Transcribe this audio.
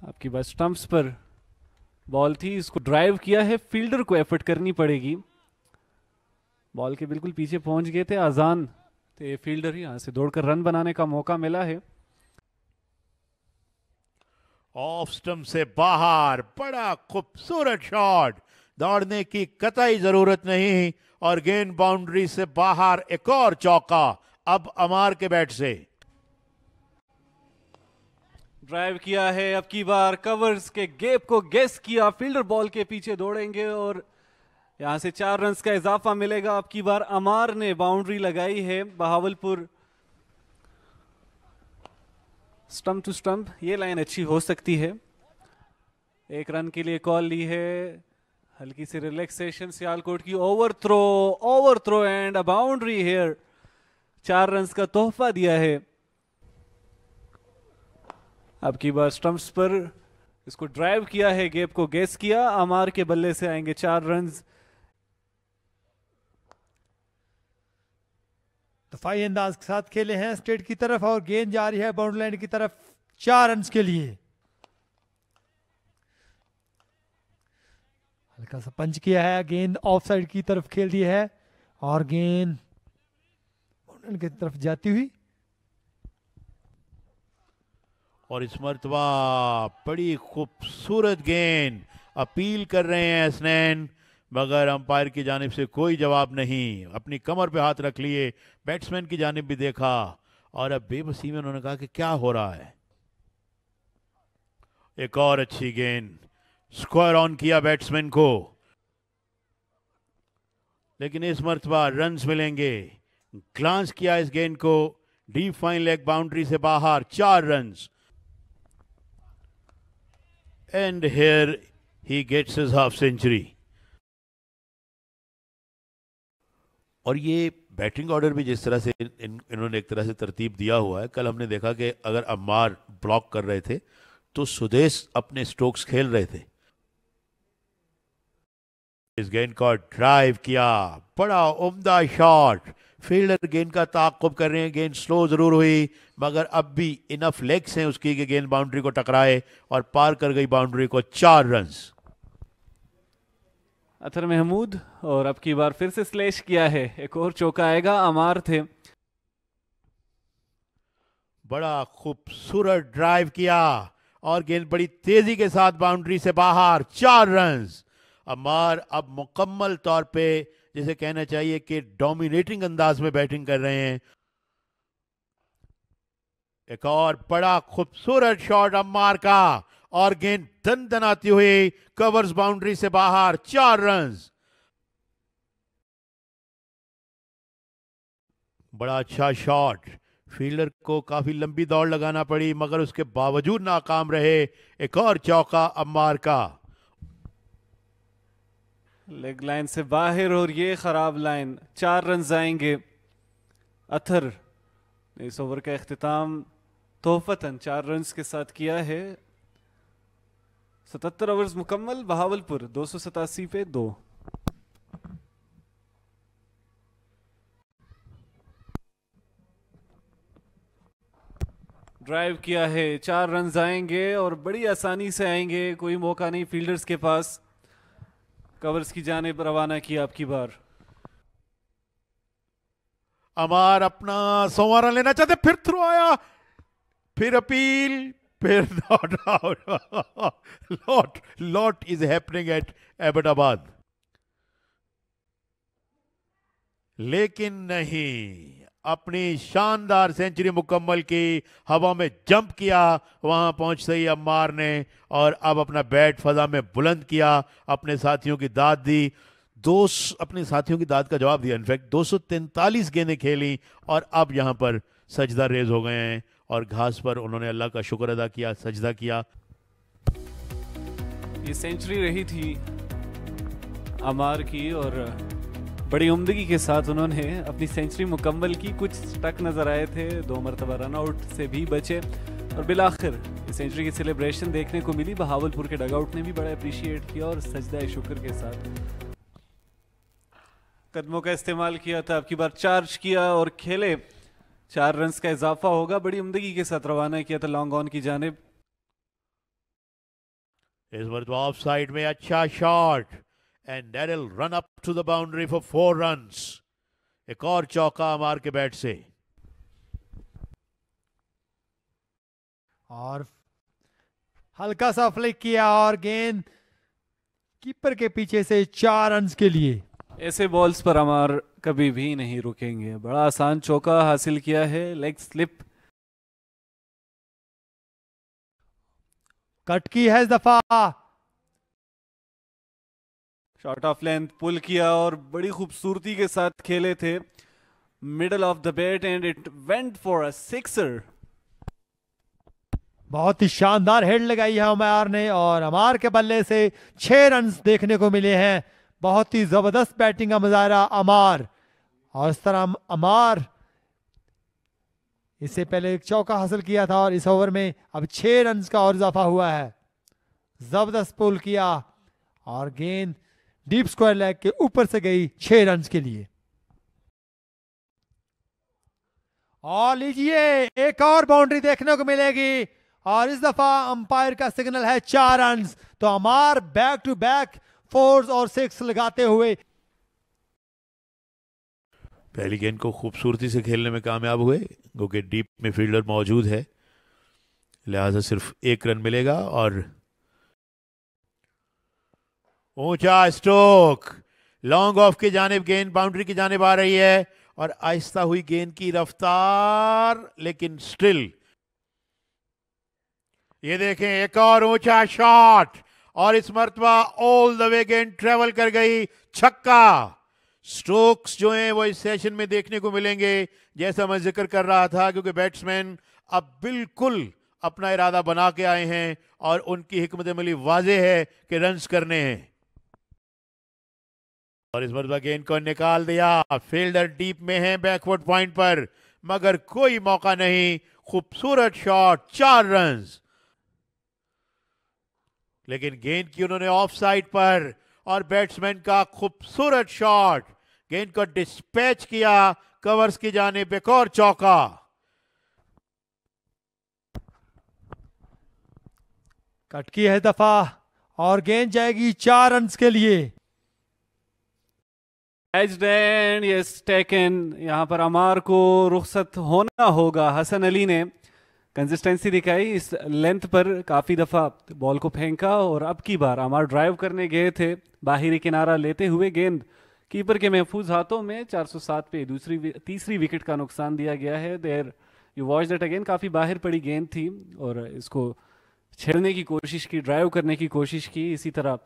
आपकी बात स्टंप्स पर बॉल थी, इसको ड्राइव किया है, फील्डर को एफर्ट करनी पड़ेगी। बॉल के बिल्कुल पीछे पहुंच गए थे आजान, तो ये फील्डर ही यहां से दौड़कर रन बनाने का मौका मिला है। ऑफ स्टंप से बाहर, बड़ा खूबसूरत शॉट, दौड़ने की कतई जरूरत नहीं और गेंद बाउंड्री से बाहर। एक और चौका अब अमार के बैट से। ड्राइव किया है, अब की बार कवर्स के गैप को गेस किया, फील्डर बॉल के पीछे दौड़ेंगे और यहां से 4 रन का इजाफा मिलेगा। अब की बार अमार ने बाउंड्री लगाई है। बहावलपुर स्टंप टू स्टंप, ये लाइन अच्छी हो सकती है। 1 रन के लिए कॉल ली है, हल्की सी रिलैक्सेशन सियालकोट की। Overthrow and a boundary here. 4 run का तोहफा दिया है। अब की बार स्टंप्स पर इसको ड्राइव किया है, गैप को गेस किया। अमार के बल्ले से आएंगे 4 रन। दफाई अंदाज के साथ खेले हैं स्ट्रेट की तरफ और गेंद जा रही है बाउंड्री लाइन की तरफ 4 रन के लिए। हल्का सा पंच किया है, गेंद ऑफ साइड की तरफ खेल दी है और गेंद बाउंड्री लाइन की तरफ जाती हुई। और इस मर्तबा बड़ी खूबसूरत गेंद, अपील कर रहे हैं हसनैन, मगर अंपायर की जानिब से कोई जवाब नहीं। अपनी कमर पे हाथ रख लिए, बैट्समैन की जानिब भी देखा और अब बेबसी में उन्होंने कहा कि क्या हो रहा है। एक और अच्छी गेंद, स्क्वायर ऑन किया बैट्समैन को, लेकिन इस मर्तबा रन्स मिलेंगे। ग्लांस किया इस गेंद को, डीप फाइन लेग बाउंड्री से बाहर, 4 runs. And here he gets his half century. और ये बैटिंग ऑर्डर भी जिस तरह से इन्होंने एक तरह से तरतीब दिया हुआ है, कल हमने देखा कि अगर अम्मार ब्लॉक कर रहे थे तो सुदेश अपने स्ट्रोक्स खेल रहे थे। इस गेंद को ड्राइव किया, बड़ा उम्दा शॉट, फील्डर गेंद का ताक़ुब कर रहे हैं। गेंद स्लो जरूर हुई मगर अब भी इनफ लेग्स हैं उसकी कि गेंद बाउंड्री को टकराए और पार कर गई बाउंड्री को। 4 रन। अतर महमूद, और अब की बार फिर से स्लैश किया है, एक और चौका आएगा। अमार थे। बड़ा खूबसूरत ड्राइव किया और गेंद बड़ी तेजी के साथ बाउंड्री से बाहर, 4 रन। अमार अब मुकम्मल तौर पे जिसे कहना चाहिए कि डोमिनेटिंग अंदाज में बैटिंग कर रहे हैं। एक और बड़ा खूबसूरत शॉट अम्मार का और गेंद दनदनाती हुई कवर्स बाउंड्री से बाहर, 4 रन। बड़ा अच्छा शॉट, फील्डर को काफी लंबी दौड़ लगाना पड़ी मगर उसके बावजूद नाकाम रहे। एक और चौका अम्मार का, लेग लाइन से बाहर और ये खराब लाइन। 4 रन आएंगे। अथर ने इस ओवर का इख्तिताम तोहफतन 4 रन के साथ किया है। 77 ओवर्स मुकम्मल। बहावलपुर 287 पे 2। ड्राइव किया है, 4 रन आएंगे और बड़ी आसानी से आएंगे, कोई मौका नहीं फील्डर्स के पास। कवर्स की जानिब रवाना किया आपकी बार। अमार अपना 100वां रन लेना चाहते, फिर थ्रो आया, फिर अपील, फिर not out. Lot is happening at Abbottabad, लेकिन नहीं, अपनी शानदार सेंचुरी मुकम्मल की, हवा में जंप किया, वहां पहुंचते ही अम्मार ने और अब अपना बैट फजा में बुलंद किया, अपने साथियों की दाद दी। अपने साथियों की दाद का जवाब दिया। इनफैक्ट 243 गेंदें खेली और अब यहां पर सजदा रेज हो गए हैं और घास पर उन्होंने अल्लाह का शुक्र अदा किया, सजदा किया। ये सेंचुरी रही थी अमार की और बड़ी उम्दगी के साथ उन्होंने अपनी सेंचुरी मुकम्मल की। कुछ स्टक नजर आए थे, 2 मरतबा रन आउट से भी बचे और बिलाखिर सेंचुरी की सेलिब्रेशन देखने को मिली। बहावलपुर के डगआउट ने भी बड़ा अप्रिशिएट किया और सजदा शुक्र के साथ कदमों का इस्तेमाल किया था। अब की बार चार्ज किया और खेले, 4 रन का इजाफा होगा। बड़ी उम्दगी के साथ रवाना किया था लॉन्ग ऑन की जानिब। इस मरतबा ऑफ साइड में अच्छा shot and Daryl run up to the boundary for 4 runs. एक और चौका अमार के बैट से। और हल्का सा फ्लिक किया और गेंद कीपर के पीछे से 4 रन्स के लिए। ऐसे बॉल्स पर अमार कभी भी नहीं रुकेंगे। बड़ा आसान चौका हासिल किया है, लेग स्लिप। कट की है इस दफा, शॉट ऑफ लेंथ पुल किया और बड़ी खूबसूरती के साथ खेले थे। Middle of the bat and it went for a sixer. बहुत ही शानदार हेड लगाई है अमार ने और अमार के बल्ले से 6 रन्स देखने को मिले हैं। बहुत ही जबरदस्त बैटिंग का मुजाहरा अमार। और इस तरह अमार इससे पहले एक चौका हासिल किया था और इस ओवर में अब 6 रन्स का और इजाफा हुआ है। जबरदस्त पुल किया और गेंद डीप स्क्वायर लेग के ऊपर से गई 6 रन्स के लिए। और लीजिए एक और बाउंड्री देखने को मिलेगी और इस दफा अंपायर का सिग्नल है 4 रन्स। तो अमार बैक टू बैक 4 और 6 लगाते हुए पहली गेंद को खूबसूरती से खेलने में कामयाब हुए, क्योंकि डीप में फील्डर मौजूद है, लिहाजा सिर्फ 1 रन मिलेगा। और ऊंचा स्ट्रोक लॉन्ग ऑफ की जानिब, गेंद बाउंड्री की जानिब आ रही है और आहिस्ता हुई गेंद की रफ्तार, लेकिन स्टिल ये देखें एक और ऊंचा शॉट और इस मरतबा ऑल द वे गेंद ट्रेवल कर गई, छक्का। स्ट्रोक्स जो हैं वो इस सेशन में देखने को मिलेंगे, जैसा मैं जिक्र कर रहा था, क्योंकि बैट्समैन अब बिल्कुल अपना इरादा बना के आए हैं और उनकी हिकमत अमली वाज़ेह है कि रन्स करने हैं। और इस मरतबा गेंद को निकाल दिया, फील्डर डीप में है बैकवर्ड पॉइंट पर, मगर कोई मौका नहीं। खूबसूरत शॉट, 4 रन्स। लेकिन गेंद की उन्होंने ऑफ साइड पर और बैट्समैन का खूबसूरत शॉट, गेंद को डिस्पैच किया कवर्स की जानिब, एक और चौका। कट की है दफा और गेंद जाएगी 4 रन्स के लिए। Aged and yes taken. यहां पर अमार को रुखसत होना होगा। हसन अली ने कंसिस्टेंसी दिखाई, इस लेंथ पर काफी दफा बॉल को फेंका और अब की बार अमार ड्राइव करने गए थे, बाहरी किनारा लेते हुए गेंद कीपर के महफूज हाथों में 407 पे तीसरी विकेट का नुकसान दिया गया है। There you watch that again, काफी बाहर पड़ी गेंद थी और इसको छेड़ने की कोशिश की, ड्राइव करने की कोशिश की। इसी तरह